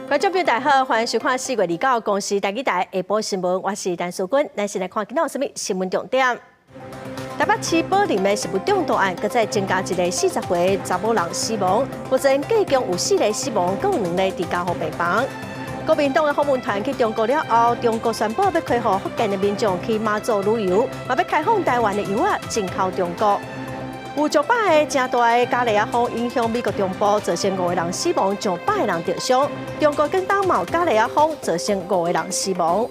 观众朋友大家好，欢迎收看4月29号公视台语台下晡新闻，我是陈淑君，咱先来看今仔有什么新闻重点。台北市宝林的食物中毒案，搁再增加一个40岁查某人死亡，目前计共有4个死亡，共有2个伫家护病房。国民党的访问团去中国了后，中国宣布要开放福建的民众去马祖旅游，嘛要开放台湾的油啊进口中国。有上百个正大的加利亚风影响美国中部，造成5个人死亡，上百个人受伤。中国跟当冒加利亚风，造成5个人死亡。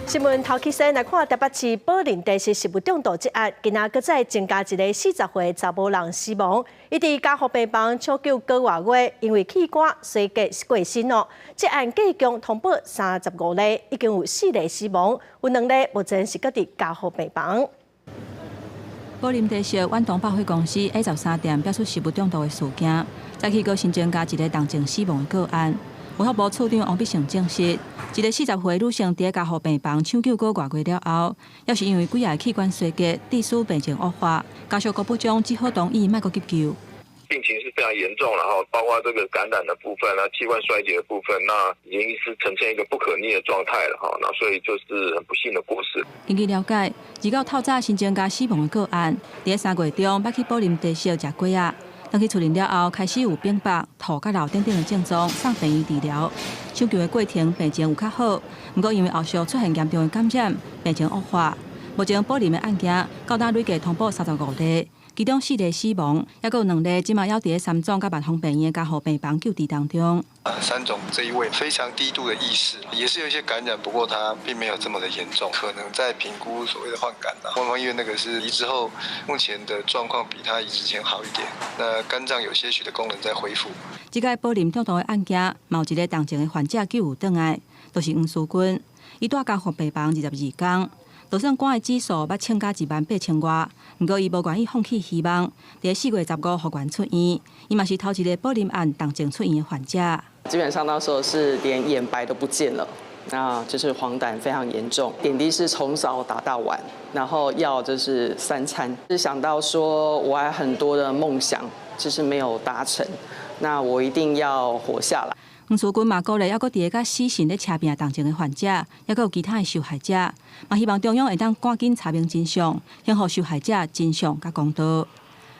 新闻头起先来看台北市宝林地市食物中毒一案，今仔搁再增加一个40岁查某人死亡。伊伫家护病房抢救个月，因为气管衰竭过身了。这案计共通报35例，已经有4例死亡，有2例目前是搁伫家护病房。宝林地市远东百货公司 A13店表出食物中毒的事件，早起又新增加一个动静死亡的个案。卫福部处长王必胜证实，一个40岁女性伫家护病房抢救个月了后，也是因为几下器官衰竭，致使病情恶化，家属国部长只好同意莫搁急救。病情是非常严重，然后包括这个感染的部分啊、器官衰竭的部分，那已经是呈现一个不可逆的状态了哈。那所以就是很不幸的过世。根据了解，自到透早新增加死亡的个案，伫3月中捌去宝林地市食鸡仔。当去处理了后，开始有冰白、吐甲流等等的症状，送病院治疗。抢救的过程病情有较好，不过因为后续出现严重的感染，病情恶化。目前宝林的案件到达累计通报35例，其中4例死亡，也有2例即马要伫3种甲万丰病院的家护病房救治当中。3种这一位非常低度的意识，也是有一些感染，不过他并没有这么的严重，可能在评估所谓的患感啊。万丰医院那个是移植后，目前的状况比他移植前好一点。那肝脏有些许的功能在恢复。这个宝林中毒的案件，有一个动静的患者救有转来，就是黄淑君，伊住家护病房22天。就算肝的指数捌称加18000外，不过伊无愿意放弃希望，伫4月15号复原出院。伊嘛是头一个宝林案动静出院的患者。基本上那时候是连眼白都不见了，那就是黄疸非常严重，点滴是从早打到晚，然后药就是3餐。是想到说我还很多的梦想，就是没有达成，那我一定要活下来。黄淑君嘛鼓励，还佫伫个甲死神咧车拼动静的患者，还佫有其他的受害者，嘛希望中央会当赶紧查明真相，享予受害者真相甲公道。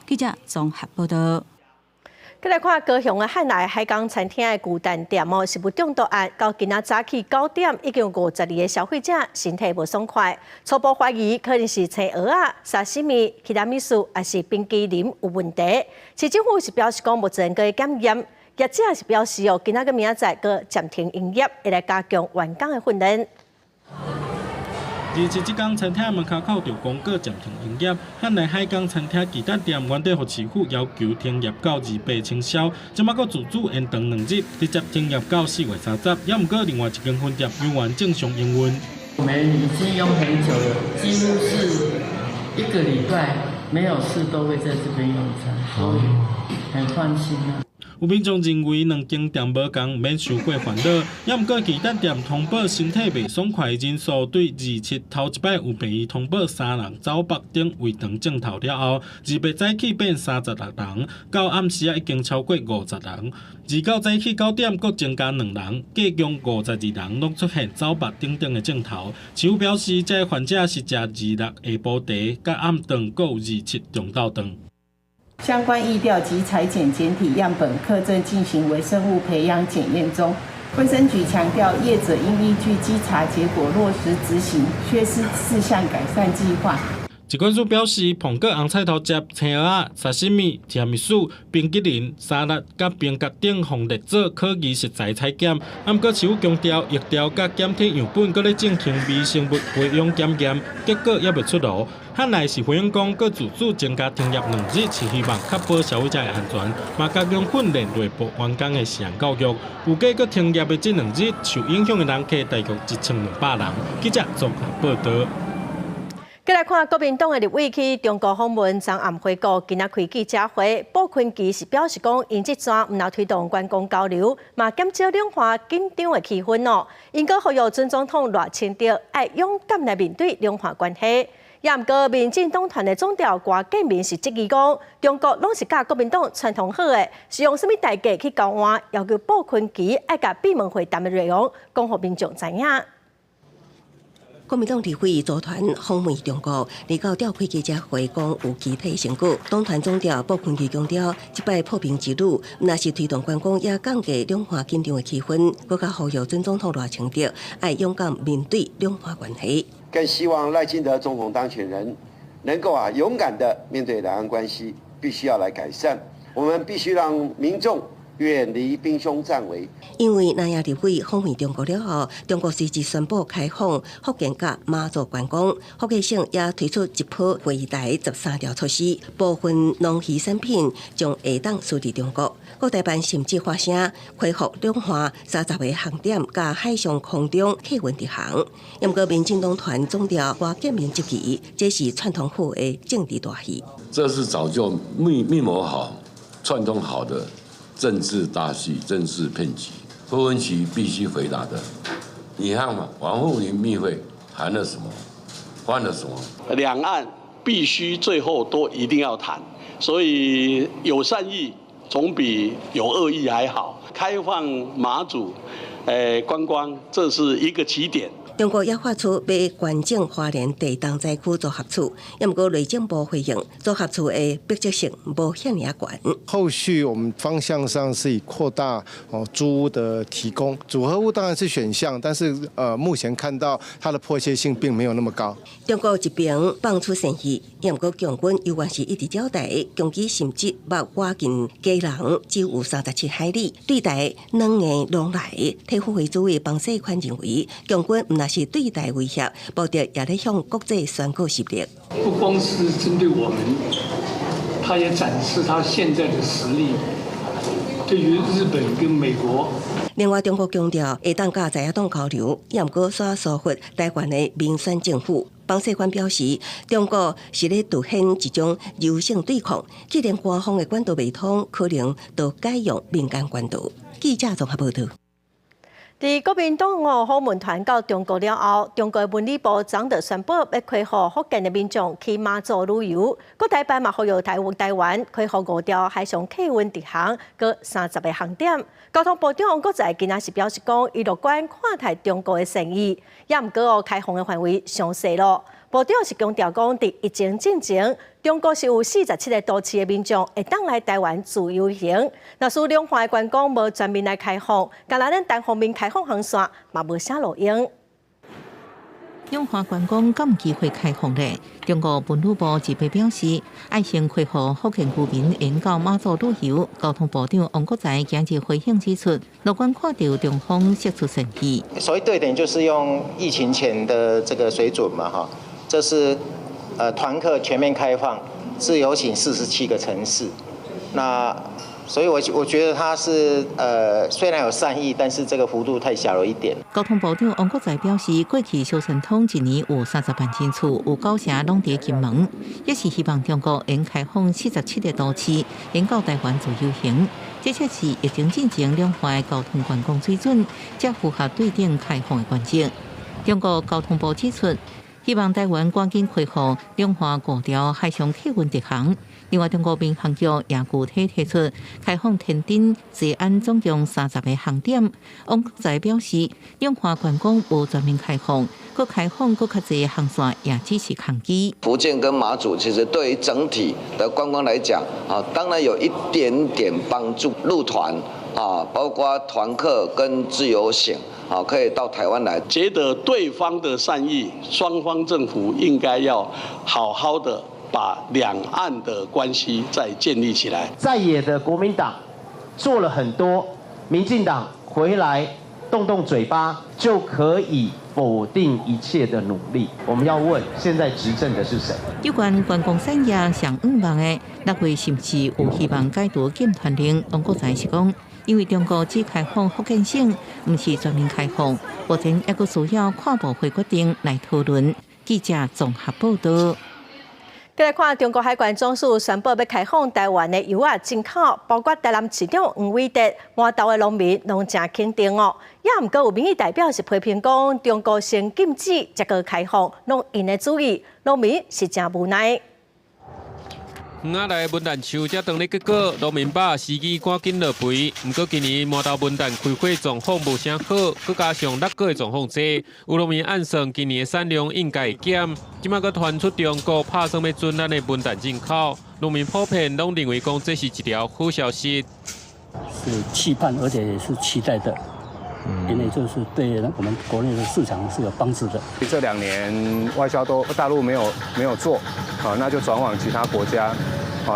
记者综合报道。再来看高雄的汉来海港餐厅的巨蛋店食物中毒案，到今仔早起9点，已经有52个消费者身体无爽快，初步怀疑可能是青蚵仔、沙西米、其他米素，还是冰淇淋有问题。市政府是表示讲，目前个检验，业者是表示今仔个明仔载个暂停营业，会来加强员工的训练。27这天，餐厅门口就公告暂停营业。汉来海港餐厅巨蛋店原地互市府要求停业到28清宵，即马佫自主延长2日，直接停业到4月30。也毋过另外一间分店仍然正常营运。我们已经用很久了，几乎是1个礼拜没有事都会在这边用餐，所以很放心啊。有民众认为2间店无共，免受过烦恼。也毋过巨蛋店通报身体袂爽快的人数，对27头一摆有病医通报3人走北顶胃肠镜头了后，28早起变36人，到暗时已经超过50人。29早起9点，佫增加2人，计共52人拢出现走白顶顶的镜头。市府表示，这患者是食26下晡茶，甲暗顿佫有27中昼顿。相关疫调及采检检体样本课正进行微生物培养检验中。卫生局强调，业者应依据稽查结果落实执行缺失事项改善计划。疾管署表示，苹果、红菜头汁、青蚵仔、沙西米、甜米薯、冰淇淋、沙拉甲冰格等红列做可疑食材采检。不过，市府强调，疫调甲检体样本，搁咧进行微生物培养检验，结果也未出炉。汉来是回应讲，搁自主增加停业2日，是希望确保消费者的安全，嘛加强训练内部员工的食安教育。有计搁停业的这2日，受影响的人客大约1200人。记者综合报道。再来看国民党的立委去中国访问，昨暗回顾，今仔开记者会，鲍坤基是表示讲，因这阵唔能推动官公交流，嘛减少两化紧张的气氛哦。因个呼吁准总统赖清德爱勇敢来面对两化关系。也毋过，民进党团的总调郭建民是质疑讲，中国拢是甲国民党串通好的，是用什么代价去交换，要求鲍昆萁爱甲闭门会谈的内容，讲互民众知影。国民党立委组团访问中国，嚟到召开记者会讲有具体成果。党团总调鲍昆萁强调，即摆破冰之旅，若是推动观光，也降低两岸紧张的气氛。更加呼吁曾总统赖清德爱勇敢面对两岸关系。更希望赖清德总统当选人能够勇敢的面对两岸关系，必须要来改善。我们必须让民众远离兵凶战危。因为南亚立委访问中国了后，中国随即宣布开放福建甲马祖观光，福建省也推出一波会台13条措施，部分农渔产品将下当输入中国。国台办甚至发声恢复两岸30个航点甲海上空中客运直航。不过，民进党团总调郭建民质疑，这是串通好的政治大戏。这是早就密谋好、串通好的政治大戏、政治骗局。柯文萁必须回答的，你看嘛，王沪宁密会谈了什么，换了什么？两岸必须最后都一定要谈，所以有善意总比有恶意还好。开放马祖，观光，这是一个起点。中国也发出要完整花莲地动灾区组合处，不过内政部回应，组合处的迫切性无遐尔悬。后续我们方向上是以扩大租屋的提供，组合屋当然是选项，但是目前看到它的迫切性并没有那么高。中国一边放出善意，不过强军犹原是一直交代，攻击甚至把挖进家人只有37海里，对台两岸往来。退辅会主委彭世宽认为，强军不是对台威胁，目的也在向国际宣告实力。不光是针对我们，他也展示他现在的实力。对于日本跟美国。另外，中国强调会当甲在野党交流，也毋过煞疏忽台湾的民选政府。彭世宽表示，中国是咧凸显一种柔性对抗，既然官方的管道未通，可能就改用民间管道。记者综合报道。在国民党访问团到中国了后，中国文理部昨日宣布要开放福建的民众去马祖旅游。国台办嘛呼吁台湾开放5条海上客运直航，佮30个航点。交通部长王国材今仔是表示讲，伊乐观看待中国的诚意，也毋过开放的范围详细咯。部长是强调讲，伫疫情进前，中国是有47个都市的民众会当来台湾自由行。若是两岸的观光无全面来开放，敢若咱单方面开放航线嘛无啥路用。两岸观光敢有机会开放咧？中国文旅部一被表示，爱先开放福建居民沿到马祖旅游。交通部长王国材今日回应指出，乐观看到中方释出诚意。所谓对点就是用疫情前的这个水准嘛，哈，这是团客全面开放，自由行47个城市，那。所以我觉得他是虽然有善意，但是这个幅度太小了一点。交通部长王国材表示，过去小神通一年有30万人次，有9成拢伫金门，也是希望中国能开放47个都市，能到台湾自由行。这才是疫情进前两岸的交通观光水准，才符合对顶开放的关键。中国交通部指出，希望台湾赶紧恢复两岸5条海上客运直航。另外，中国民航局也具体提出开放天津、西安总共30个航点。王国材表示，两岸观光无全面开放，佮开放佮较侪航线也只是抗击。福建跟马祖其实对于整体的观光来讲，当然有一点点帮助。入团包括团客跟自由行。可以到台湾来，觉得对方的善意，双方政府应该要好好的把两岸的关系再建立起来。在野的国民党做了很多，民进党回来动动嘴巴就可以否定一切的努力。我们要问，现在执政的是谁？有关观光产业上5万的6月是不是有希望解除禁团令？王国材是讲。因为中国只开放福建省，不是全面开放，目前也佫需要跨部会决定来讨论。记者综合报道。再来看中国海关总署宣布要开放台湾的油啊进口，包括台南市长黄伟德，满岛的农民拢真肯定哦。也毋过有民意代表是批评讲，中国先禁止，再个开放，拢因的主意，农民是真无奈。园仔内文旦树才当日结果，农民把司机赶紧落肥。不过今年满岛文旦开花状况无啥好，佮加上落果的状况济，有农民暗算今年的产量应该会减。今麦佮传出中国拍算要准咱的文旦进口，农民普遍拢认为讲这是一条好消息。是期盼，而且也是期待的。因为就是对我们国内的市场是有帮助的。这2年外销都大陆没有做，那就转往其他国家。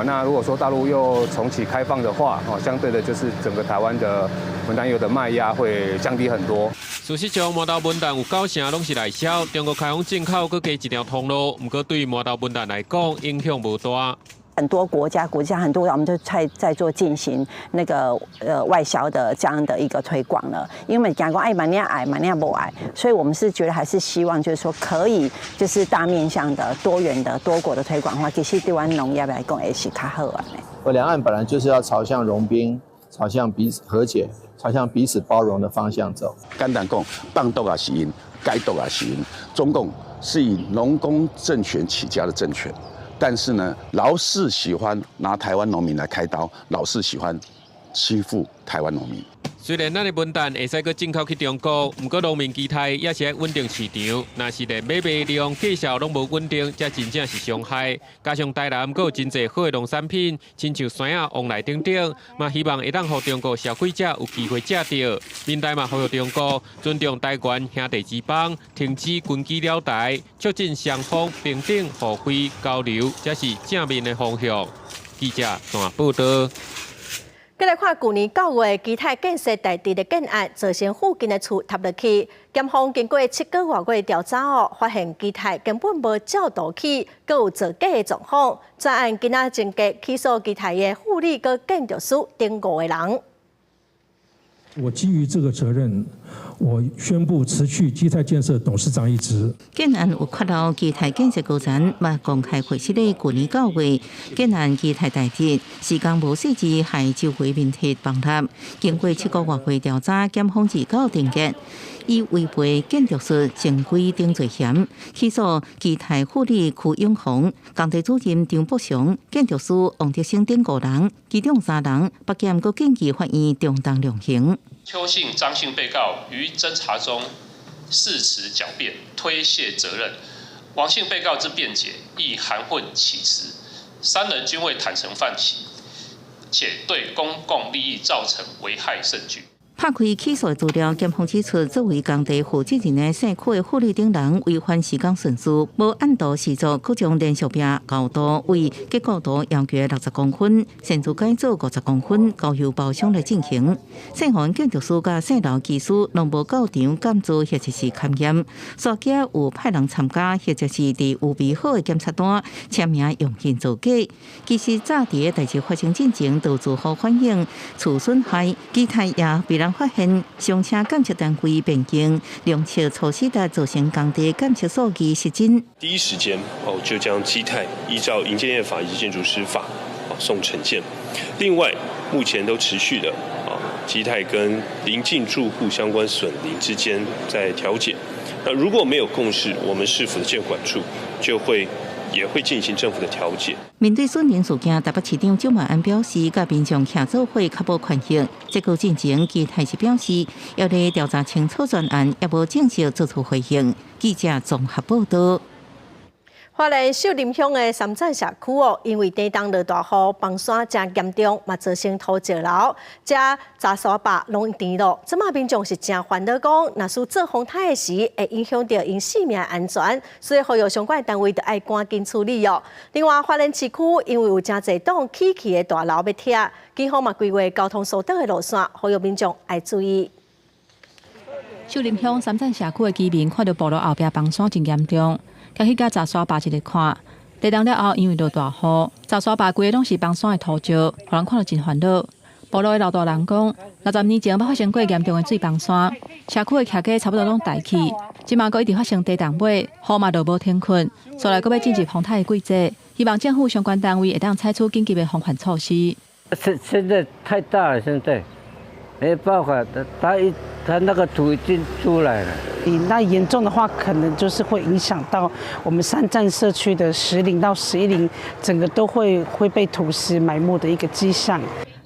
那如果说大陆又重启开放的话，相对的就是整个台湾的文旦油的卖压会降低很多。事实上，满岛文旦有9成拢是内销，中国开放进口佮加一条通路，不过对满岛文旦来讲影响无大。很多国家很多，我们就在做进行那个外销的这样的一个推广了。因为讲过爱蛮爱蛮不爱，所以我们是觉得还是希望就是说可以就是大面向的、多元的、多国的推广的话，其实对我们农业来讲也是较好啊。两岸本来就是要朝向融冰、朝向彼此和解、朝向彼此包容的方向走。简单讲，放毒也是因，该毒也是因。中共是以农工政权起家的政权。但是呢，老是喜欢拿台湾农民来开刀，老是喜欢欺负台湾农民。虽然咱的文旦会使去进口去中国，不过农民期待也是要稳定市场。若是连买卖量计价拢无稳定，才真正是伤害。加上台南阁有真侪好的农产品，亲像山啊、往来等等，嘛希望会当互中国消费者有机会食到。民代嘛呼吁中国尊重台湾兄弟之邦，停止军机了台，促进双方平等互惠交流，才是正面的方向。记者单报道。再来看去年9月基泰建设大地的建案，造成附近的厝塌落去。检方经过7个多月调查后，发现基泰根本无照道起，阁有造假的状况。专案今仔侦结起诉基泰的护理阁建筑师等5个人。我基于这个责任，我宣布辞去基泰建设董事长一职。建案有看到基泰建设高层嘛公开回示咧，去年9月建案基泰大地时间无细致，害周围面积崩塌。经过7个多月调查，检方至到定结，以违背建筑师正规定罪嫌，起诉基泰护理区永红、工地主任张博雄、建筑师王德生等5人，其中3人北检阁建议法院中当量刑。邱姓、张姓被告于侦查中誓词狡辩，推卸责任；王姓被告之辩解亦含混其词。3人均未坦诚犯起，且对公共利益造成危害甚巨。拍开起诉资料，检方指出，作为工地负责人的社区的护理等人违反施工顺序，无按图施作，各种连续壁高度为结构图要求60公分，甚至改造50公分，交由包商来进行。细环建筑师甲细楼技师拢无到场监督或者是勘验，所假有派人参加或者是伫有备好的检测单签名用心造假。其实早伫代志发生进前，都做好反映，厝损害基泰也被人发现上车检测单位变更，量测措施的造成工地检测数据失真。第一时间就将基泰依照营建业法以及建筑师法送呈建。另外，目前都持续的基泰跟邻近住户相关损邻之间在调解。那如果没有共识，我们市府的建管处也会进行政府的调解。面对损邻事件，台北市长蒋万安表示，甲民众协作会较无权限。这个进前，基泰是表示，要来调查清楚专案，也无正式做出回应。记者综合报道。花莲秀林乡的三站社区因为地当落大雨，崩山真严重，嘛造成土石流，加杂沙坝拢颠落。即马民众是真烦恼，讲若是做风台的时，会影响到因性命安全，所以呼吁相关单位都爱赶紧处理哦。另外，花莲市区因为有真侪栋起起的大楼要拆，警方嘛规划交通疏导的路线，呼吁民众爱注意。秀林乡三站社区的居民看到部落后壁崩山真严重。甲去甲杂沙坝一日看，地动了后，因为落大雨，杂沙坝规个拢是崩山的土石，互人看到真烦恼。部落的老大人讲，60年前捌发生过严重的水崩山，社区的徛家差不多拢大起，即马阁一直发生地动尾，雨嘛落无停困，所来阁要进入风台的季节，希望政府相关单位会当采取紧急的防范措施。现在太大了，现在没办法，它那个土已经出来了。那严重的话，可能就是会影响到我们3站社区的10里到11里，整个都会被土石埋没的一个迹象。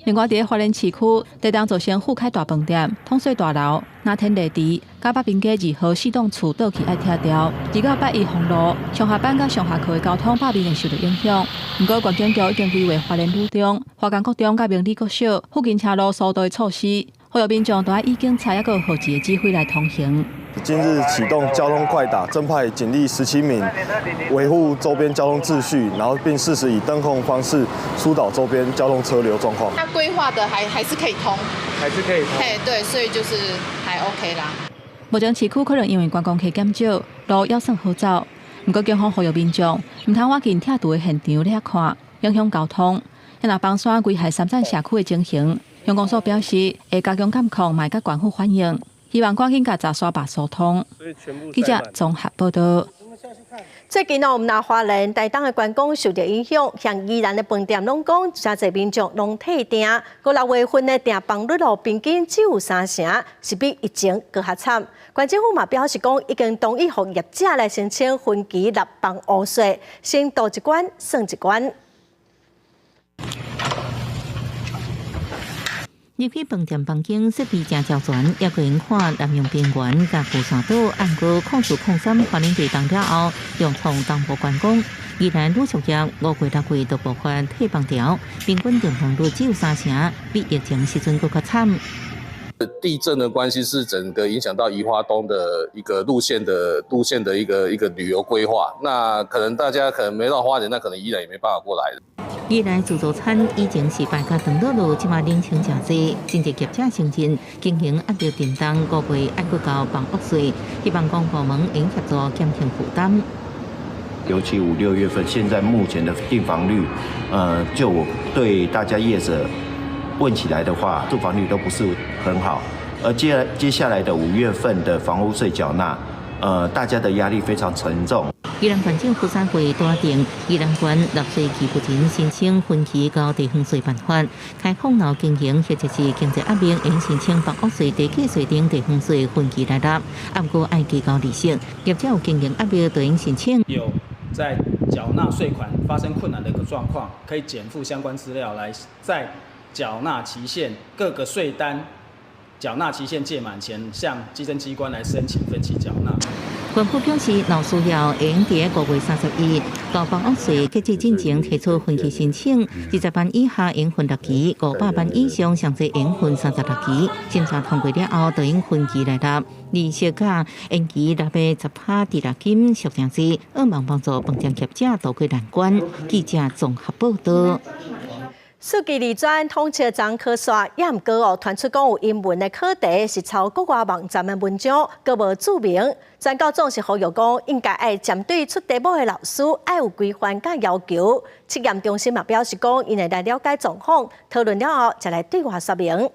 另外，在花莲市区，地动造成富凯大饭店、通水大楼、那天地池、甲北平街2号4栋厝倒去爱拆掉。2到8日封路，上下班甲上下课的交通百面会受到影响。不过，县警局已经规划花莲路中、花岗国中甲明理国小附近车路疏导的措施，呼吁民众都要以警察还有号志的指挥来通行。今日启动交通快打，增派警力17名，维护周边交通秩序，然后并适时以灯控方式疏导周边交通车流状况。它规划的还是可以通，还是可以通。对，所以就是还 OK 啦。目前市区可能因为观光客减少，路还算好走。不过警方呼吁民众唔通挖进拆除的现场遐看，影响交通。也若放山危害3站社区的情形，乡公所表示会加强监控，卖甲官府反映。希望赶紧甲查刷把疏通。记者综合报道。最近我们拿花莲台东的观光受到影响，像宜兰的饭店拢讲，真侪民众拢退订，6月份的订房率平均只有3成，是比疫情更较惨。县政府嘛表示讲，已经同意互业者来申请分期纳房屋税，先度一关算一关。入去饭店房间设备真周全，也可以看南洋边缘甲富山岛按过0203花莲地动了后，用从东部观光。宜兰旅宿业5月、6月都爆发退房潮，平均订房率只有3成，比疫情时阵更较惨。地震的关系是整个影响到宜花东的一个路线的一个旅游规划。那可能大家可能没到花莲，那可能宜兰也没办法过来的。宜兰自助餐以前是摆甲长乐路，即马人情真济，真侪业者承认经营压力震动，5月爱去交房屋税，希望公部门应协助减轻负担。尤其5、6月份，现在目前的订房率，就我对大家业者问起来的话，住房率都不是很好，而接下来的5月份的房屋税缴纳，大家的压力非常沉重。宜兰县政府3月订定宜兰县6岁期不前申請分期交地方税辦法，開放後經營或者是經濟壓力，應申請房屋稅地價稅等地方稅分期來納，不過要提高利息，業者有經營壓力就應申請。有在繳納稅款發生困難的一個狀況，可以檢附相關資料來在繳納期限各個稅單繳納期限屆滿前，向稽徵機關來申請分期繳納。官府表示，若需要，會用在5月31日到房屋稅結制進前提出分期申請，20萬以下應分6期，500萬以上上濟應分36期。審查通過了後，就應分期來納。利息價延期納嘅10%抵押金屬定制，希望幫助飯店業者渡過難關。記者綜合報道。數據二專統測張考刷，也毋過傳出講有英文的課題是抄國外網站的文章，閣無註明。專校總是呼籲講，應該愛針對出題目的老師，愛有規範甲要求。測驗中心嘛表示講，因會來了解狀況，討論了後，才來對外說明。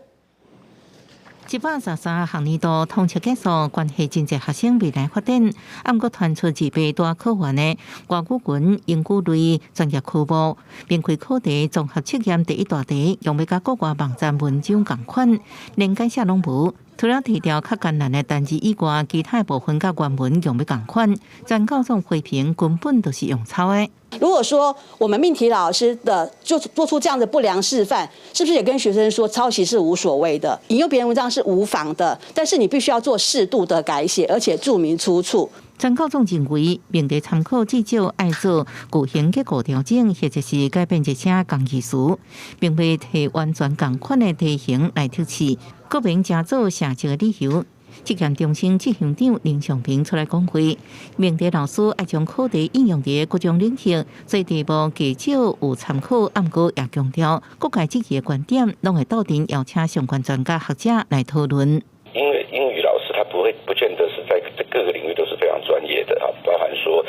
133學年度統測結束，關係真濟學生未來發展。不過傳出200多考完的外語群、英語類專業科目，並開考題綜合測驗第一大題，用要甲國外網站文章同款，連解釋攏無。除了提掉較艱難的單字以外，其他部分甲原文用要同款。專校總批評根本都是用抄的。如果說我們命題老師的就做出這樣的不良示範，是不是也跟學生說抄襲是無所謂的，引用別人文章是無妨的，但是你必須要做適度的改寫，而且注明出處。專校總認為，命題參考至少愛做句型結構調整，或者是改變一些同義詞，並未提完全同款的題型來挑刺，各名加做寫這個理由。測驗中心執行長林祥平出來講話，命題老師愛將考題應用在各種領域，所以題目至少有參考，不過也強調各界質疑的觀點，攏會到陣邀請相關專家學者來討論。因為英語老師他不見得是在各個領域都是非常專業的啊，包含說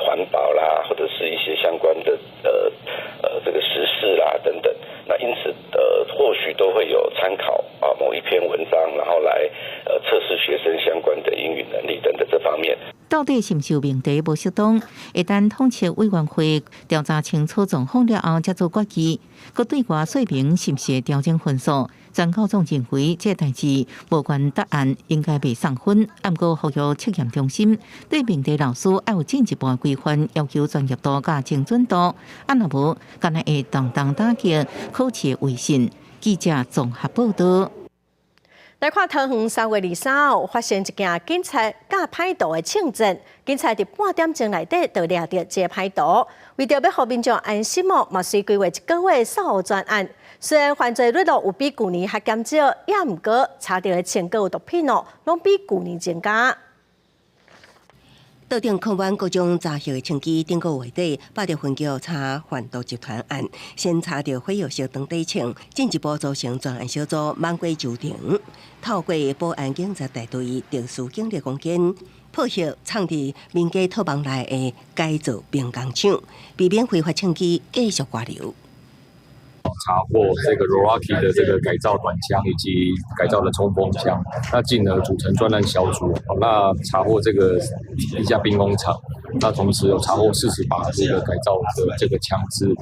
環保啦，或者是一些相關的這個時事啦等等。那因此或許都會有參考啊某一篇文章，然後來測試學生相關的英語能力等等這方面。到底是毋是有命题无适当？一旦统筹委员会调查清楚状况了后，才做决议。佮对外说明是毋是会调整分数？张高总认为这代志无关答案应该被送分，不过呼吁测验中心对命题老师要有进一步的规范，要求专业度甲精准度。若无，敢若会动荡打击考试的威信。记者综合报道。来看桃园3月23号发生一件警察假歹徒的枪战，警察伫半点钟内底就抓到这歹徒，为着要让民众安心哦，嘛遂规划1个月扫黑专案。虽然犯罪率有比去年还减少，也毋过查到的枪支有毒品哦，拢比去年增加。岛顶控管各种杂销的枪支，顶个月底8着分局查贩毒集团案，先查到火药烧长底枪，进一步组成专案小组，猛过周庭，透过保安警察大队特殊警力攻坚，破获藏伫民家套房内的改造兵工厂，避免非法枪支继续外流。查获这个 Rocky 的这个改造短枪以及改造的冲锋枪，那进而组成专案小组。那查获这个一家兵工厂，那同时有查获40把这个改造的这个枪支。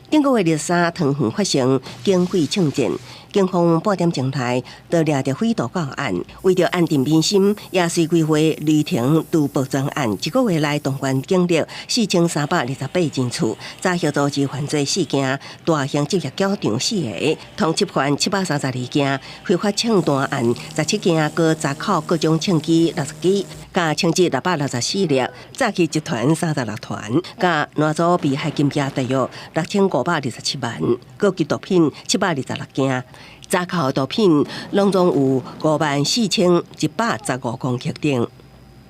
顶个月23，桃园发生警匪枪战，警方半点钟内就抓到匪徒到案，为着安定民心，也是规划旅程督暴专案，1个月内动员警力4328人次，查获组织犯罪事件，大型职业交场4个，通缉犯732件，非法枪弹案17件，各查扣各种枪支60支，加枪支664粒，诈欺集团36团，加拿走被害金额大约6527万，各级毒品726件。查扣毒品拢总有54115公克等。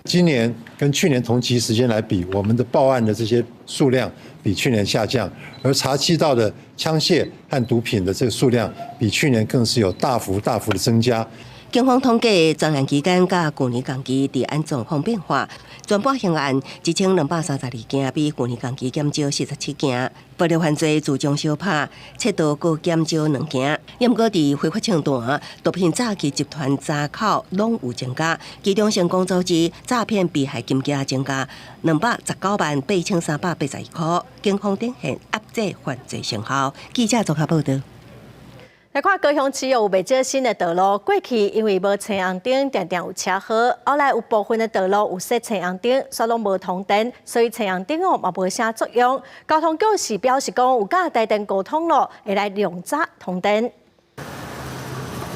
今年跟去年同期时间来比，我们的报案的这些数量比去年下降，而查缉到的枪械和毒品的这个数量比去年更是有大幅的增加。警方统计专案期间甲去年同期治安状况变化，全部刑案1232件，比去年同期减少47件。暴力犯罪自将小拍，窃盗各减少2件。不过伫非法枪弹、毒品诈欺集团查扣拢有增加，其中成功组织诈骗被害金额增加2198381块。警方展现压制犯罪成效。记者综合报道。来看高雄市有袂少新的道路，过去因为无青红灯，常常有车祸。后来有部分的道路有设青红灯，却拢无通灯，所以青红灯嘛无啥作用。交通局是表示讲，有甲台电沟通咯，会来量早通灯。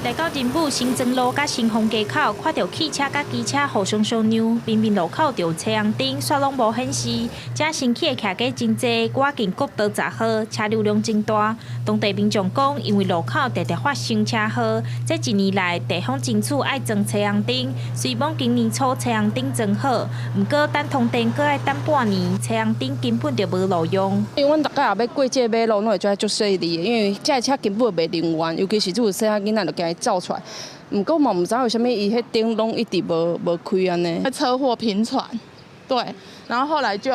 来到仁武新庄路甲新丰街口，看到汽车甲机车互相相让，明明路口就有车红灯，却拢无显示。这生气的骑家真多，我近国道10号车流量真大。当地民众讲，因为路口常常发生车祸，这1年来地方争取爱装车红灯，虽望今年初车红灯装好，不过等通电搁要等半年，车红灯根本就无路用。因为阮大家也要过这马路，拢会觉得足细腻的，因为这车根本袂能源，尤其是做细仔囡仔就惊。照出来，不过嘛，唔知为什么伊迄灯拢一直无开安尼。车祸频传，对，然后后来就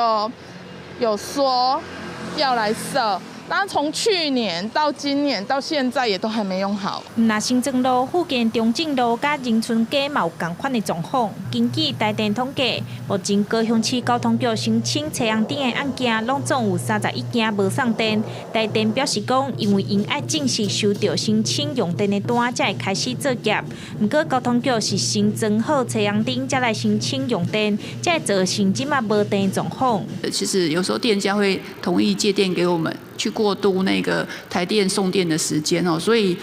有说要来设，但从去年到今年到现在也都还没用好。那新庄路附近中正路甲仁春街嘛有同款的状况。根据台电统计，目前高雄市交通局申请车红灯的案件，拢总有31件无送电。台电表示讲，因为因爱正式收到申请用电的单，才会开始作业。不过交通局是先装好车红灯，才来申请用电，才会造成即马无电的状况。其实有时候店家会同意借电给我们。去过渡那个台电送电的时间哦，所以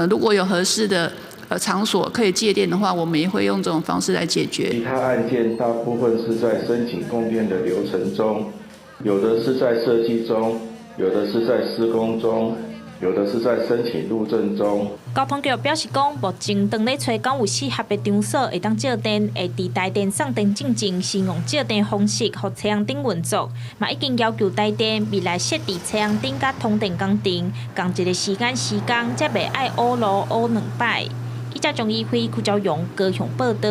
如果有合适的场所可以借电的话，我们也会用这种方式来解决。其他案件大部分是在申请供电的流程中，有的是在设计中，有的是在施工中，有的是在申请入证中。交通局表示讲，目前正咧找讲有适合的场所会当借电，会伫台电送电进前先用借电方式互车红灯运作，嘛已经要求台电未来设置车红灯甲通电工程，共一个时间，才袂爱乌路乌2摆。记者张义辉、邱昭勇高雄报道。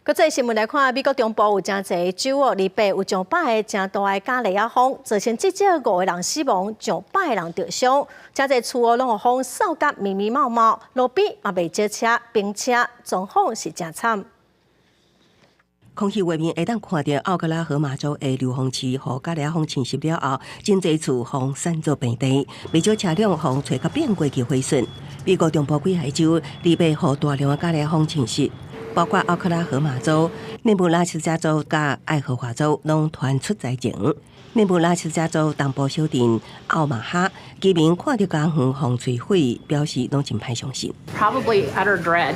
国际新闻来看，美国中部有真侪州哦，礼拜有上百个真大的加利亚风，造成至少5个人死亡，上百个人受伤。真侪厝哦，拢有风扫甲密密麻麻，路边嘛袂少车，并且状况是真惨。空气画面会当看到奥克拉荷马州的流风区，和加利亚风侵袭了后，真侪厝风散作遍地，不少车辆风吹甲变过去毁损。美国中部几海州离被和大量的加利亚风侵袭，包括奥克拉荷马州、内布拉斯加州甲爱荷华州拢传出灾情。内布拉斯加州东部小镇奥马哈居民看到家园风吹毁，表示拢真歹相信。Probably utter dread.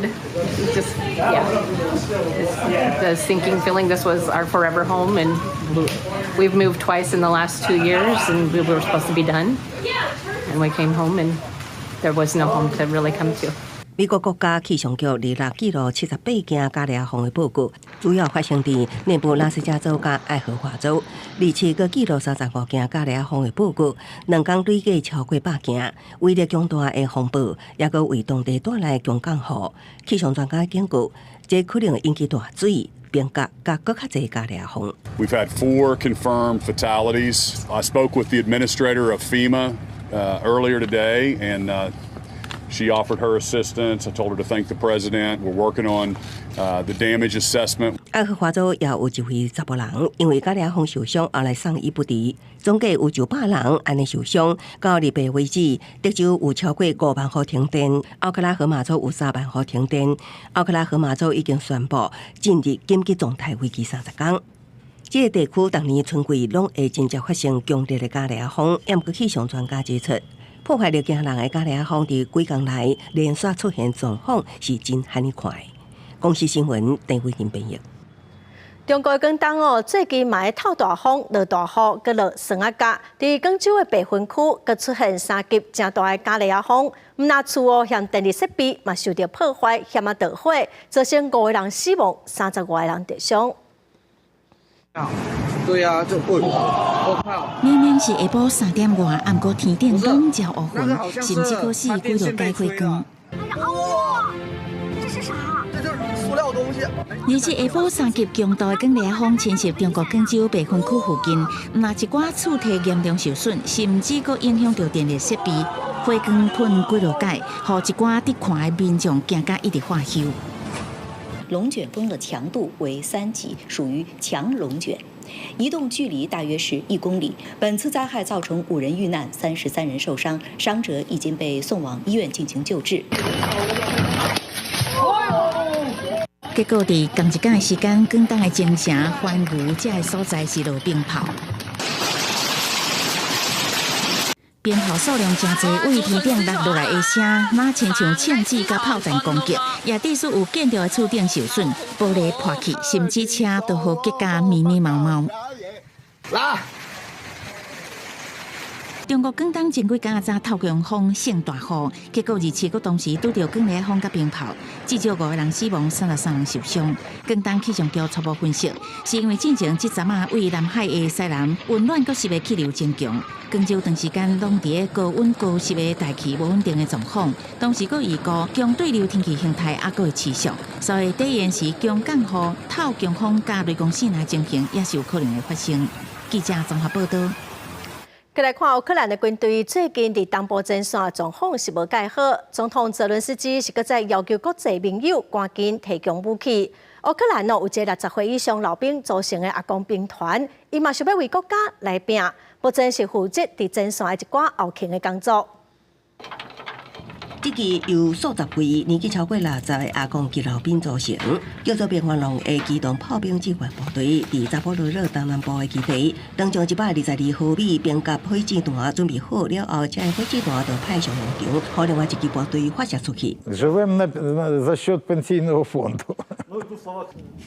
Just yeah, the sinking feeling. This was our forever home, and we've moved twice in the last 2 years, and we were supposed to be done. And we came home, and there was no home to really come to. 美国国家气象局日落记录78件加利亚风的报告，主要发生在内布拉斯加州甲爱荷华州。而且个记录35件加利亚风的报告，2天累计超过100件。威力强大的风暴，也个为当地带来强降雨。气象专家警告，这可能引起大水、冰甲甲更较侪加利亚风。We've had 4 confirmed fatalities. I spoke with the administrator of FEMA earlier today, and she offered her assistance. I told her to thank the president. We're working on the damage assessment. 爱荷华州也有一位查甫人因为加利亚风受伤，后来送医不治。总计有900人安尼受伤。到礼拜为止，德州有超过5万户停电，奥克拉荷马州有3万户停电。奥克拉荷马州已经宣布进入紧急状态，为期30天。这个地区当年春季拢会真正发生强烈的加利亚风，也过气象专家指出。破坏力惊人的加利亚风伫几天来连续出现状况，是真罕快。公司新闻陈伟霆编译。中国广东最近嘛会透大风、落大雨、搁落霜啊甲，伫广州的北分区，搁出现3级正大的加利亚风。毋但厝向电力设备嘛受到破坏，险啊着火，造成5个人死亡，30个人跌伤。对啊，这棍，我靠！明明是下晡3点外，暗过天顶笼罩乌云，甚至可是几落解火光。哇，这是啥？这就是塑料东西。而且下晡3级强大的降利亚风侵袭中国广州北分区附近，毋但一寡厝体严重受损，甚至阁影响到电力设备，火光喷几落解，互一寡伫看的民众惊甲一直发烧。龙卷风的强度为3级，属于强龙卷，移动距离大约是1公里。本次灾害造成5人遇难，33人受伤，伤者已经被送往医院进行救治。结果伫同一天的时间，广东的增城、番禺这个所在是落冰雹。鞭炮数量真侪，为天顶落落来的声，那亲像枪支甲炮弹攻击，也地数有建筑的厝顶受损，玻璃破去，甚至车都好结甲密密毛毛。中国广东前几天早透强风性大雨，结果27个同时拄到降利亚风甲冰雹，至少5个人死亡，33人受伤。广东气象局初步分析，是因为进前这阵啊为南海的西南温暖搁湿的气流增强，广州长时间拢伫个高温高湿的大气无稳定的状况，同时搁预估强对流天气形态还搁会持续，所以第一时强降雨、透强风加雷公性的情形也是有可能会发生。记者综合报道。再来看乌克兰的军队最近伫东部前线状况是无介好，总统泽伦斯基是搁在要求国际盟友赶紧提供武器。乌克兰有一个60岁以上老兵组成的阿公兵团，伊嘛想要为国家来拼，目前是负责伫前线的一寡后勤的工作。这支由数十位年纪超过60的阿公级老兵组成，叫做边防龙的机动炮兵指挥部队，伫扎波罗热东南部的基地，当将122毫米兵甲火箭弹准备好了后，这火箭弹就派上战场，互另外一支部队发射出去。Живемо за счет пенсійного фонду.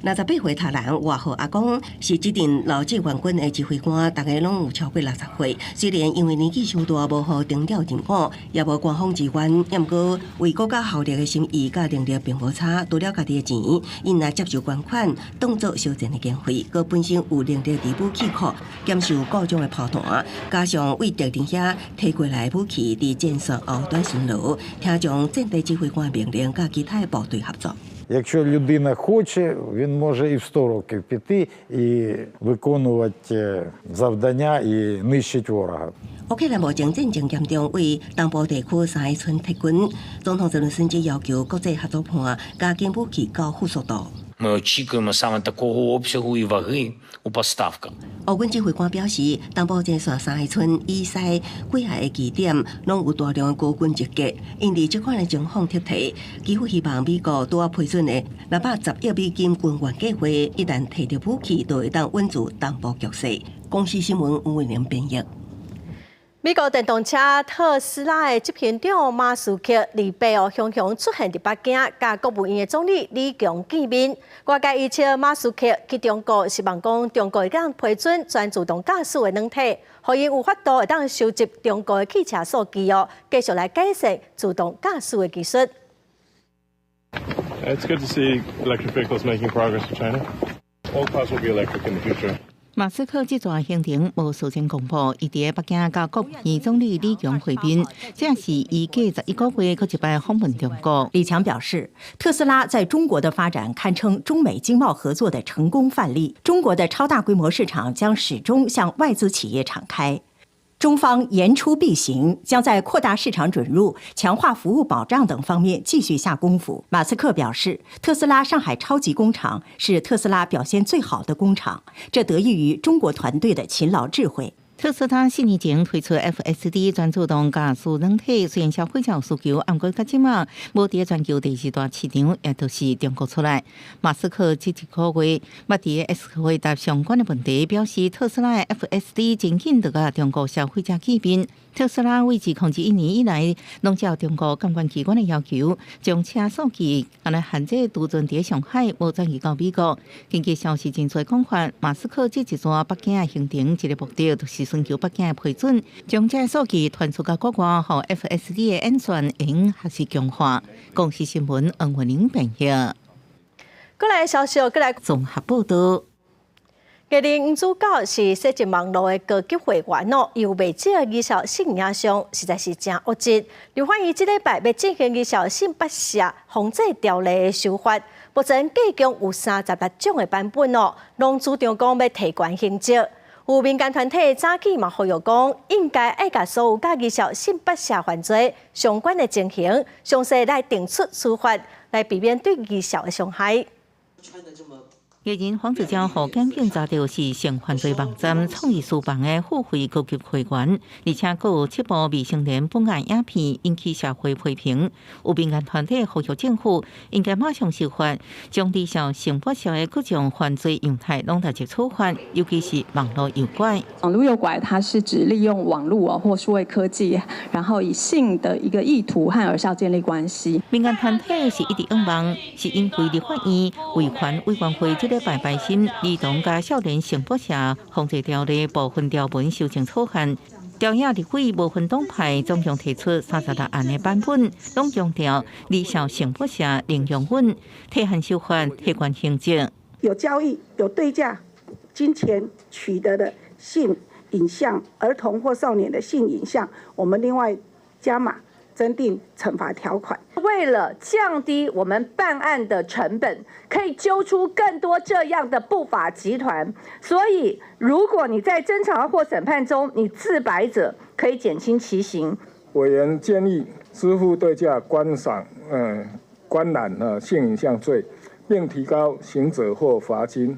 68岁塔人外号阿公是这阵老志愿军的指挥官，大家拢有超过60岁。虽然因为年纪上大，无互登了任务，也无官方支援，也毋过为国家效力的心意甲能力并无差。除了家己的钱，因来接受捐款，当作烧钱的经费，佮本身有能力伫武器库减受各种的炮弹，加上为特定遐摕过来武器伫前线后端巡逻，听从战地指挥官命令，甲其他的部队合作。Якщо людина хоче, він може і в 100 років піти і виконувати завдання і нищить ворога. 乌克兰目前战情严重，为东部地区3个村撤军。总统泽伦斯基要求国际合作盘加紧武器到负速度。Ми очікуємо саме такого обсягу і ваги у поставках. 乌军指挥官表示，东部前线3个村以西几下的据点，拢有大量的孤军集结。因为这款的情况贴题，几乎希望美国拄啊批准的610亿美金军援计划，一旦摕到武器，就会当稳住东部局势。公司新闻吴伟玲编译。美国电动车特斯拉的执行长马斯克礼拜雄雄出现伫北京，甲国务院的总理李强见面。外界预测马斯克去中国，希望讲中国会当批准全自动驾驶的软体，互因有法度会当收集中国的汽车数据继续来改善自动驾驶的技术。It's good to see electric vehicles making progress in China. All cars will be electric in the future. 马斯克这段行程无事先公布，伊伫北京甲国务院总理李强会面，这是伊过11个月搁一摆访问中国。李强表示，特斯拉在中国的发展堪称中美经贸合作的成功范例，中国的超大规模市场将始终向外资企业敞开。中方言出必行，将在扩大市场准入、强化服务保障等方面继续下功夫。马斯克表示，特斯拉上海超级工厂是特斯拉表现最好的工厂，这得益于中国团队的勤劳智慧。特斯拉4年前推出 FSD 全自动驾驶软体，虽然消费者需求，不过到即马无伫全球第2大市场，也就是中国出来。马斯克这1个月捌伫 X 回答相关的问题，表示特斯拉的 FSD 真紧就甲中国消费者见面。特斯拉为自控制1年以来，拢照中国监管机关的要求，将车数据来限制独尊伫上海，无转移到美国。根据消息真多讲法，马斯克这一段北京的行程，一个目的就是寻求北京的批准，将这数据传出到国外，互 FSD 的演算用还是强化。公司新闻黄文玲编译。过来消息，过来综合报道。今日女主角是涉及网络的高级会员又未接艺校性影像，实在是真恶质。刘焕仪这礼拜要进行艺校性剥削防制条例的修法，目前计共有36种的版本拢主张讲要提悬刑责。有民间团体早起嘛呼吁讲，应该爱甲所有甲艺校性剥削犯罪相关的情形，详细来定出处罚，来避免对艺校的伤害。艺人黄子佼和检警查到是性犯罪网站创意书房的付费高级会员，而且还有7部未成年本案影片引起社会批评。有民间团体呼吁政府应该马上修法，将李校性剥削的各种犯罪样态拢直接处罚，尤其是网络诱拐。网络诱拐，它是指利用网络或数位科技，然后以性的一个意图和儿少建立关系。民间团体是一直仰望，是因为立法院维权委员会这个拜审儿童甲少年性剥削防制条例部分条文修正草案，调研立会无分党派总共提出36案的版本，拢强调儿少性剥削零容忍，提限修法，提悬刑责。有交易、有对价、金钱取得的性影像、儿童或少年的性影像，我们另外加码增订惩罚条款。为了降低我们办案的成本，可以揪出更多这样的不法集团，所以如果你在侦查或审判中你自白者，可以减轻其刑。委员建议支付对价观览性影像罪，并提高刑责或罚金。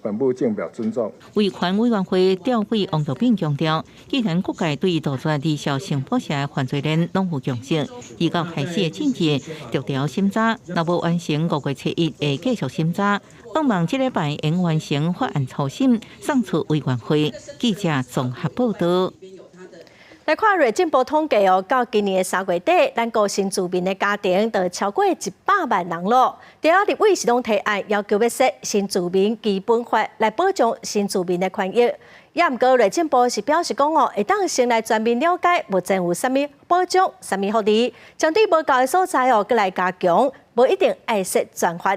本部敬表尊重。维权委员会调委王道斌强调，既然各界对杜绝儿少性剥削的犯罪链拢有共识，预告开始的政治逐条审查，若无完成5月7日会继续审查。希望这礼拜能完成法案初审，送出委员会。记者综合报道。来看瑞进部统计到今年3月底，咱国新住民的家庭就超过100万人了。第二立委是拢提案要求要设新住民基本法来保障新住民的权益。也毋过瑞进部是表示讲会当先来全面了解目前有啥物保障、啥物福利，针对无够的所在搁来加强，无一定爱设全法。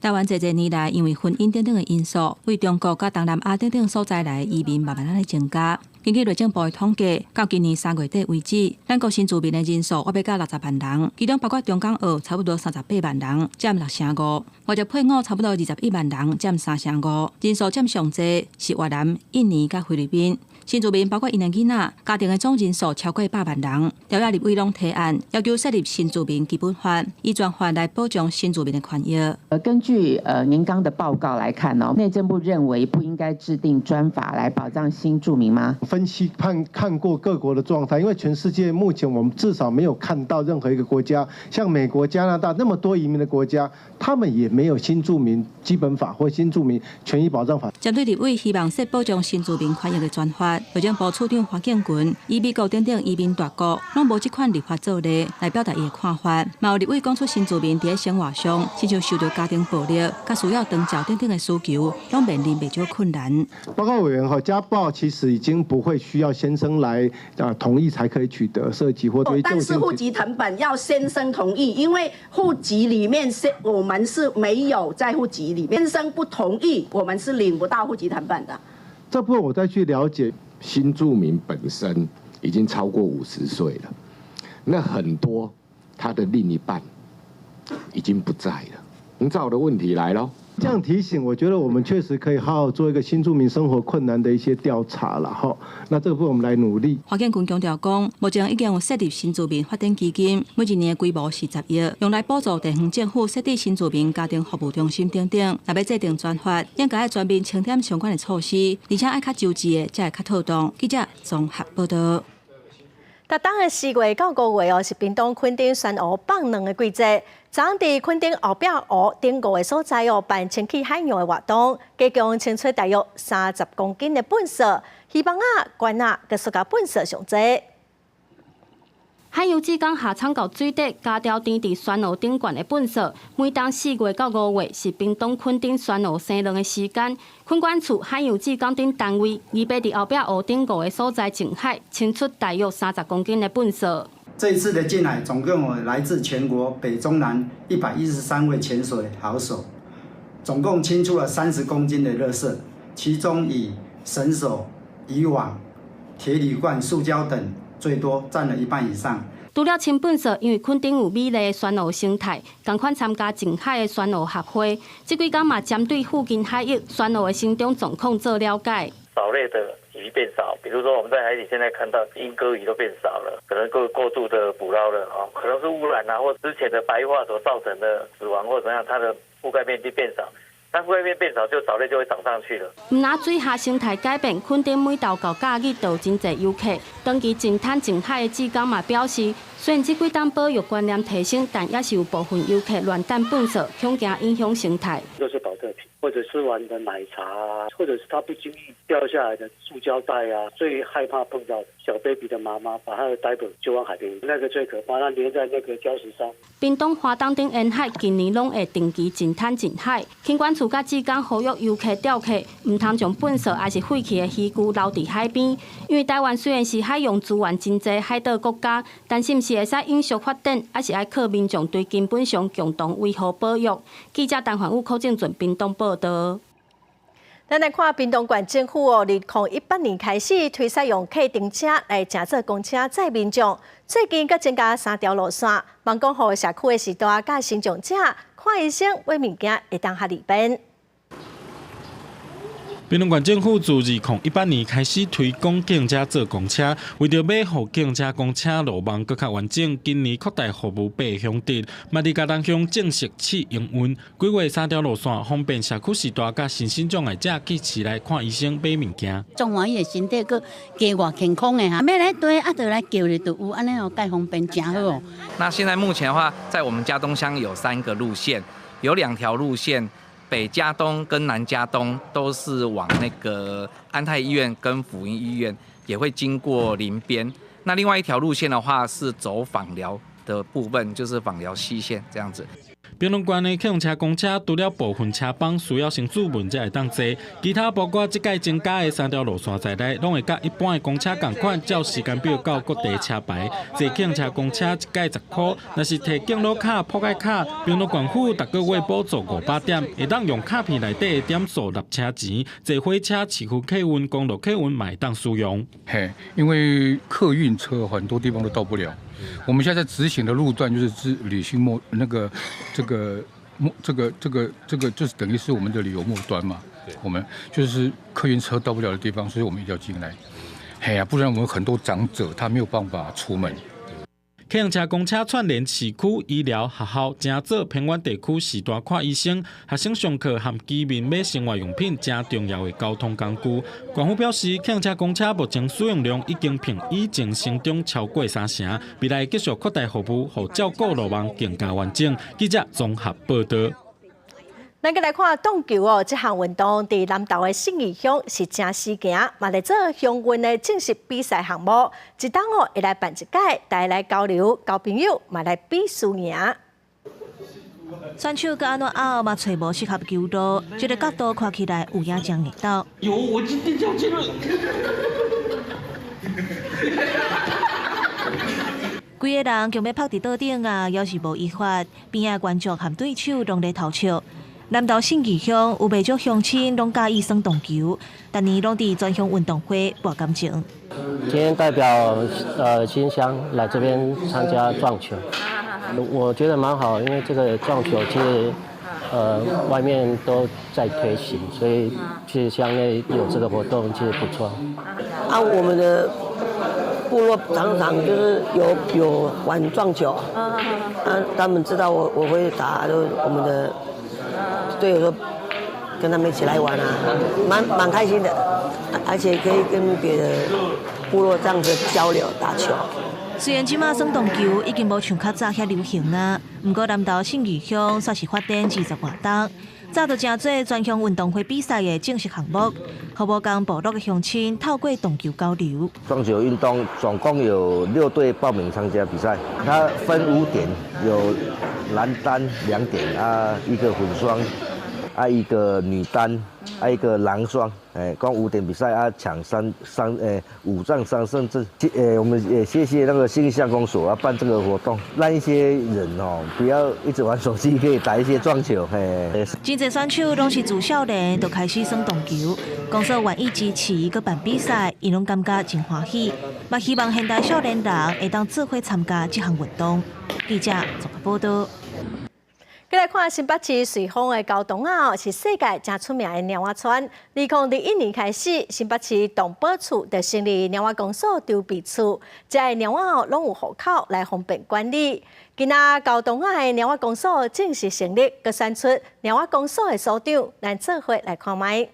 台湾这年来，因为婚姻等等的因素，为中国甲东南亚等等所在来移民慢慢来增加。根据内政部的统计，到今年3月底为止，咱国新住民的人数约要到60万人，其中包括中港澳差不多38万人，占6%；外籍配偶差不多21万人，占3%；人数占上济是越南、印尼甲菲律宾。新住民包括因的囡仔，家庭的总人数超过100万人。调查立委拢提案，要求设立新住民基本法，以专法来保障新住民的权益。根据您刚的报告来看哦，内政部认为不应该制定专法来保障新住民吗？分析看过各国的状态，因为全世界目前我们至少没有看到任何一个国家，像美国、加拿大那么多移民的国家，他们也没有新住民基本法或新住民权益保障法。针对立委希望设保障新住民权益的专法，内政部处长黄建群以美国等移民大国拢无这款立法做例来表达伊的看法。嘛有立委讲出新住民伫生活上，亲像受到家庭暴力、甲需要长照等的需求，拢面临袂少困难。报告委员和家暴其实已经不会需要先生来同意才可以取得涉及或追究。但是户籍誊本要先生同意，因为户籍里面我们是没有在户籍里面，先生不同意，我们是领不到户籍誊本的。这部分我再去了解，新住民本身已经超过50岁了，那很多他的另一半已经不在了。营造的问题来咯。这样提醒，我觉得我们确实可以好好做一个新住民生活困难的一些调查了哈。那这个部分我们来努力。黄建群强调讲，目前已经有设立新住民发展基金，每一年规模是10亿，用来补助地方政府设立新住民家庭服务中心等等。若要制定专法，应该要全面清点相关的措施，而且爱较周知的，才会较妥当。记者综合报道。逐当的4月到5月是屏东垦丁选鹅放卵的季节。昨伫垦丁后壁湖顶5个所在办清气海洋的活动，加强清出大约30公斤的粪扫，希望罐佮塑胶粪扫上济。海洋之港下场到水底，加条填伫选鹅顶罐的粪扫。每当4月到5月是屏东垦丁选鹅生卵的时间，垦管处海洋之港等单位预备伫后壁湖顶5个所在近海清出大约30公斤的粪扫。这一次的进海，总共有来自全国北中南113位潜水好手，总共清出了30公斤的垃圾，其中以绳索、渔网、铁铝罐、塑胶等最多占了1半以上。除了清粪扫，因为垦丁有美丽的选鹅生态，同款参加近海的选鹅合会，这几天嘛针对附近海域选鹅的生长状况做了解。藻类的鱼变少，比如说我们在海里现在看到莺歌鱼都变少了，可能过度的捕捞了哦，可能是污染啊，或之前的白化所造成的死亡或怎样，它的覆盖面积变少。但覆盖面变少，就藻类就会长上去了。唔拿水下生态改变，垦丁每到到假日都有真侪游客。长期净滩近海的志工嘛表示，虽然这几档保育观念提升，但也是有部分游客乱抌粪扫，恐惊影响生态。都是保特瓶，或者吃完的奶茶啊，或者是他不经意掉下来的塑胶袋啊，最害怕碰到小 baby 的妈妈把他的 diaper 就往海边，那个最可怕，它粘在那个礁石上。屏东花东顶沿海今年拢会定期净滩净海，垦管处甲志工呼吁游客钓客唔通将粪扫还是废弃的渔具留伫海边，因为台湾虽然是海洋资源真济海岛国家，但是唔是会使永续发展，还是爱靠民众对根本上共同维护保育。记者陈焕武、柯正准屏东报道。咱来看屏东县政府2018年开始推使用客停车来乘坐公车载民众，最近佮增加3条路线，望讲互社区的时代佮新长者看医生买物件会当较利便。屏东县政府自2018年开始推广计程车坐公车，为着要互计程车公车路网更较完整，今年扩大服务8个乡镇，嘛伫嘉东乡正式试营运。规划3条路线，方便社区时代甲身心障碍者去市内看医生买物件。中华伊的身体佫加偌健康的哈，要来对就来叫你就有，安尼哦，介方便真好哦。那现在目前的话，在我们嘉东乡有3个路线，有2条路线。北嘉东跟南嘉东都是往那个安泰医院跟辅仁医院，也会经过林边。那另外一条路线的话是走访寮的部分，就是访寮西线这样子。屏东县的客运车公车除了部分车帮需要先注文才会当坐，其他包括这届增加的3条路线在内，拢会甲一般的公车同款，照时间表到各地车牌。坐客运车公车一届10块，若是摕敬老卡、铺盖卡，屏东县府逐个月补助500点，会当用卡片内底的点数纳车钱。坐火车、市区客运、公路客运嘛会当使用。嘿，因为客运车很多地方都到不了。我们现在执行的路段就是旅行这个就是等于是我们的旅游末端嘛。我们就是客运车到不了的地方，所以我们一定要进来。哎呀，不然我们很多长者他没有办法出门。客运车公车串联市区、医疗、学校，正做偏远地区时代看医生、学生上课和居民买生活用品正重要的交通工具。官府表示，客运车公车目前使用量已经比以前成长超过3成，未来继续扩大服务，互照顾路网更加完整。记者综合报道。咱个来看荡球哦，这项运动伫南投的信义乡是正时行，嘛来做乡运的正式比赛项目。一档哦会来办一届，大家来交流、交朋友，嘛来比输赢。选手甲安怎拗嘛，找无适合球道，这个角度看起来有影将力道。有，我今天跳进了。规个人强要拍伫桌顶啊，要是无依法，边仔观众和对手拢在头笑。南投信义乡有袂少乡亲拢介意耍荡球，逐年拢伫专项运动会博感情。今天代表新乡来这边参加撞球，我觉得蛮好，因为这个撞球其实外面都在推行，所以其实乡内有这个活动其实不错。啊，我们的部落常常就是有玩撞球，他们知道我会打，就我们的队友都跟他们一起来玩啊，蛮开心的，而且可以跟别的部落这样子交流打球。虽然即马耍荡球已经无像较早遐流行啦，不过南投信义乡煞是发展20外档，早就真侪专项运动会比赛的正式项目，互无共部落的乡亲透过荡球交流。撞球运动总共有6队报名参加比赛，它分5点，有男单2点啊，一个混双，啊一个女单，啊一个男双，共5点比赛啊，抢5战3胜制。我们也谢谢那个信义乡公所啊办这个活动，让一些人哦不要一直玩手机，可以打一些撞球。真侪选手拢是自少年就开始耍荡球，公所愿意支持佮办比赛，伊拢感觉真欢喜，嘛希望现代少年人会当做伙参加这项运动。记者综合报道。再来看新北市瑞丰的高洞仔是世界真出名的鸟仔村。2021年开始，新北市动保处就成立鸟仔公所筹备处，这些鸟仔拢有户口来方便管理。今仔高洞仔的鸟仔公所正式成立，佮选出鸟仔公所的所长，咱做伙来看卖。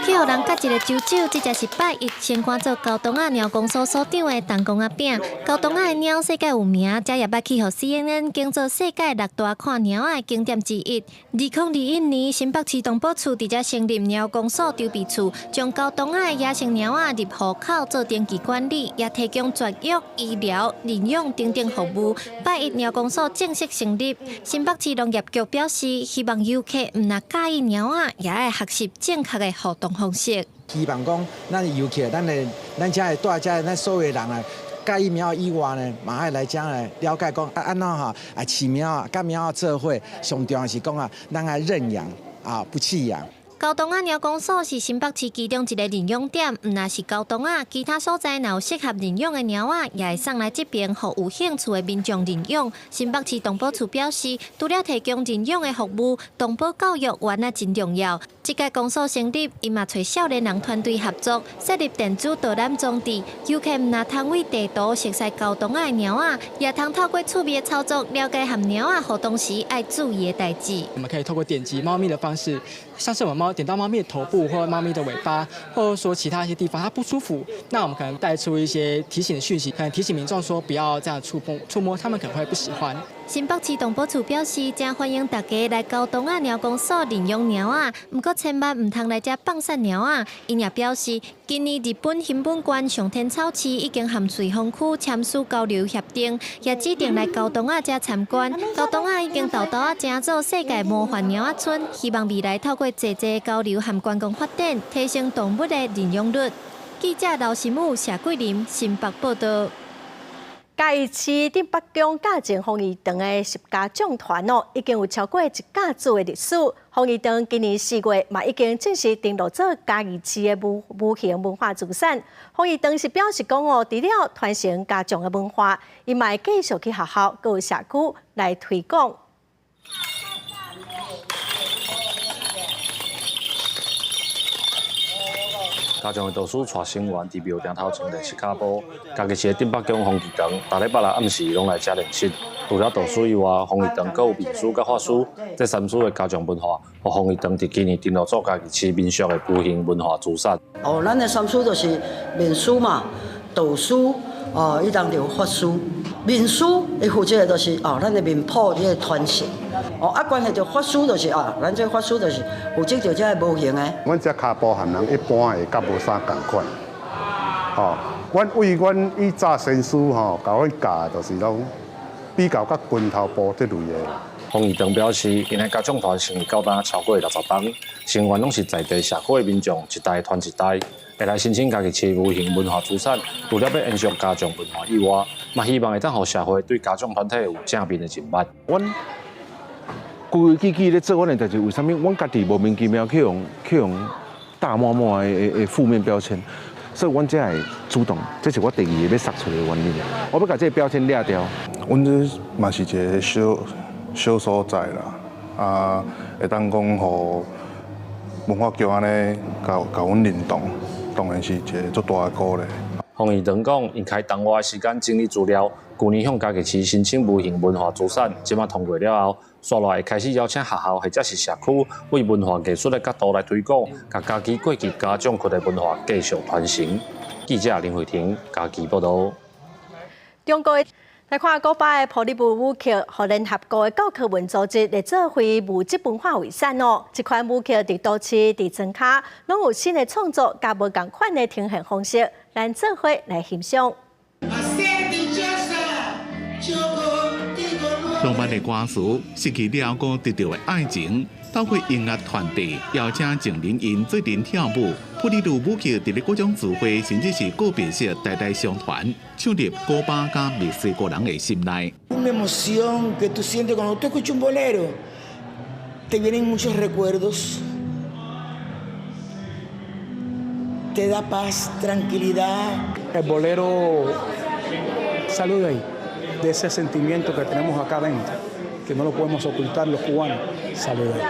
去互人甲一个揪揪，这才是拜一先赶做高洞仔鸟公所所长的陈公仔饼。高洞仔的鸟世界有名，这也捌去互 CNN 竞做世界6大看鸟仔的景点之一。2021年，新北市动保处伫这成立鸟公所筹备处，将高洞仔的野生鸟仔入户口做登记管理，也提供绝育、医疗、领养等等服务。拜一鸟公所正式成立，新北市农业局表示，希望游客唔若介意鸟仔，也爱学习正确的互动方式。希望讲，咱游客，咱遮的带遮咱所有人啊，介意猫以外呢，嘛爱来遮来了解讲安怎哈啊饲猫啊，甲猫做伙，上重要是讲啊，咱爱认养啊，不弃养。高洞仔鸟公所是新北市其中一个领养点，唔若是高洞仔，其他所在若有适合领养的鸟仔，也会送来这边，互有兴趣的民众领养。新北市动保处表示，除了提供领养的服务，动保教育原来真重要。这届公所成立，伊嘛找少年人团队合作，设立电子导览装置，游客唔若通为地图熟悉高洞仔的鸟仔，也通透过趣味的操作，了解和鸟仔互动时爱注意的代志。我们可以透过点击猫咪的方式，像是我们点到猫咪的头部或猫咪的尾巴，或者说其他一些地方它不舒服，那我们可能带出一些提醒的讯息，可能提醒民众说不要这样触摸，他们可能会不喜欢。新北市动保处表示，真欢迎大家来高洞仔鸟公所领养鸟仔，不过千万唔通来这放散鸟仔。因也表示，今年日本新本县上天草市已经和瑞丰区签署交流协定，也指定来高洞仔这参观。高洞仔已经豆豆啊成做世界模范鸟仔村，希望未来透过济交流和观光发展，提升动物的领养率。记者刘新武、谢桂林新北报道。嘉义市顶北宫驾前防疫堂的10家奖团已经有超过1甲组的历史。防疫堂今年4月嘛已经正式登录做嘉义市的无形文化资产。防疫堂是表示讲除了传承家长的文化，伊嘛会继续去学校、各社区来推广。家长的导师带成员伫庙埕头前练习脚步，家己市顶北宫风仪堂，大礼拜六暗时拢来遮练习。除了导师以外，风仪堂阁有秘书甲法师，这三师的家长文化，和风仪堂伫今年登录做家己市民俗的无形文化资产。咱的三师就是面师嘛，导师，伊当着法师。面师伊负责的就是咱的面谱迄个传承。关系到法师就是咱这法师就是负责着这无形的。阮这骹步和人一般会甲无啥共款，阮为阮以早先师甲阮教就是拢比较甲拳头步这类的。风仪堂表示，因的家长团成立到今超过60档，成员拢是在地社会民众，一代传一代，会来申请家己市无形文化资产。除了要延续家长文化以外，嘛希望会当互社会对家长团体有正面的认捌。阮规规矩矩咧做阮的代志，为什么阮家己莫名其妙去用大抹抹的负面标签？所以阮才会主动，这是我第二个要杀出来的原因。我要把这个标签掠掉。阮这嘛是一个小所在啦，会当讲互文化局安尼甲阮认同，当然是一个足大的鼓励。风仪堂讲，因开当外时间整理资料，去年向家己市申请无形文化资产，即马通过了后，接来会开始邀请学校或者是社区，为文化艺术的角度来推广，甲家己过去家长群的文化继续传承。记者林慧婷家己报道。中国来看古巴的普利布舞曲和联合国的教科文组织来做非物质文化遗产哦。这款舞曲伫都市、伫庄卡，拢有新的创作，甲无同款的呈现方式，咱做伙来欣赏。浪漫的歌词，失去了过得到的爱情，透过音乐传递，邀请情人因做阵跳舞。普利鲁舞曲伫咧各种词汇，甚至是个别式代代相传，唱入古巴加墨西哥人的心内。Una emoción que tú sientes cuando tú escuchas un bolero, te vienen muchos recuerdos, te da paz, tranquilidad. El bolero sale de ahí, de ese sentimiento que tenemos acá adentro, que no lo podemos ocultar los cubanos, sale de ahí.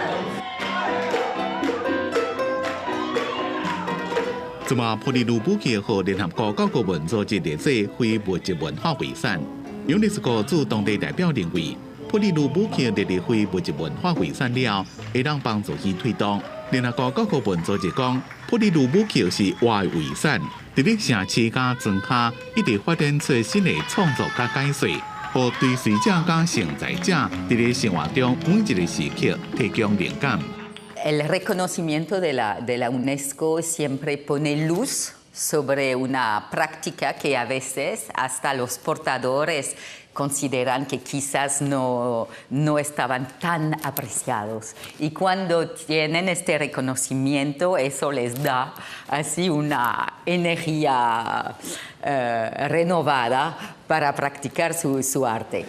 即马普利鲁舞曲和联合国教科文组织列做非物质文化遗产。用历史局驻当地代表认为，普利鲁舞曲列入非物质文化遗产了，会当帮助其推动。联合国教科文组织讲，普利鲁舞曲是活的遗产，伫咧城市加庄卡一直发展出新的创作加解说，和追随者加承载者伫咧生活中每一个时刻提供灵感。El reconocimiento de la UNESCO siempre pone luz sobre una práctica que a veces hasta los portadores consideran que quizás no estaban tan apreciados. Y cuando tienen este reconocimiento, eso les da así una energía renovada para practicar su arte.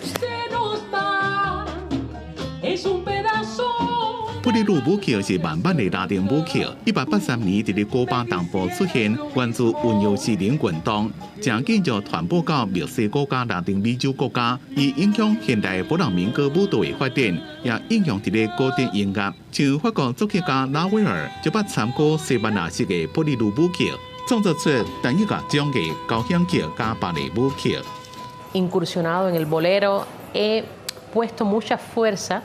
普利鲁舞曲是慢慢的拉丁舞曲，1883年伫咧古巴东部出现，源自温柔诗人运动，正紧就传播到墨西哥加拉丁美洲国家，以影响现代布朗民歌舞蹈的发展，也应用伫咧古典音乐。像法国作曲家拉威尔就把参考西班牙式的普利鲁舞曲，创作出单一乐章的交响曲加芭蕾舞曲。Incursionado en el bolero, he puesto mucha fuerza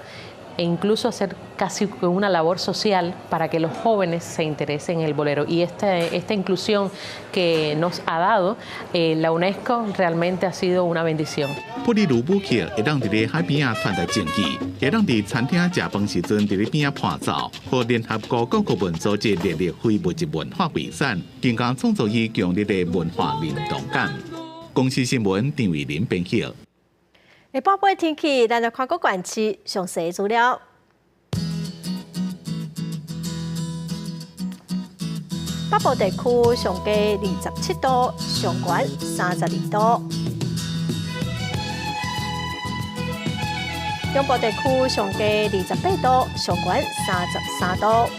e incluso hacer casi una labor social para que los jóvenes se interesen en el bolero. Y esta inclusión que nos ha dado la UNESCO realmente ha sido una bendición. 普利鲁舞曲会当伫咧海边啊传达政绩，会当伫餐厅食饭时阵伫咧边啊拍照，和联合国教科文组织列入非物质文化遗产，更加创造伊强烈的文化认同感。公司新闻张伟林编辑。 下晡尾天气，咱来看各县市详细资料。北部地区上低27度，上悬32度；中部地区上低28度，上悬33度；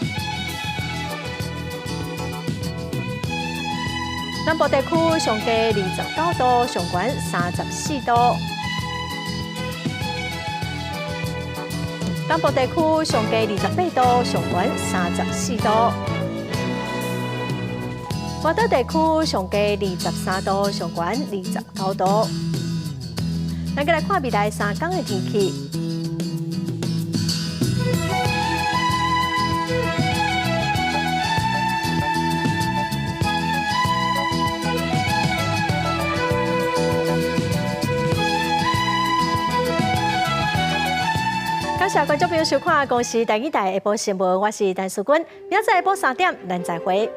南部地区上低29度，上悬34度。 南部地区上低28度，上悬34度；华岛地区上低23度，上悬29度。咱再来看未来3天的天气。感谢观众朋友收看《公视第2台下晡新闻》，我是陈淑君。明仔下晡3点，咱再会。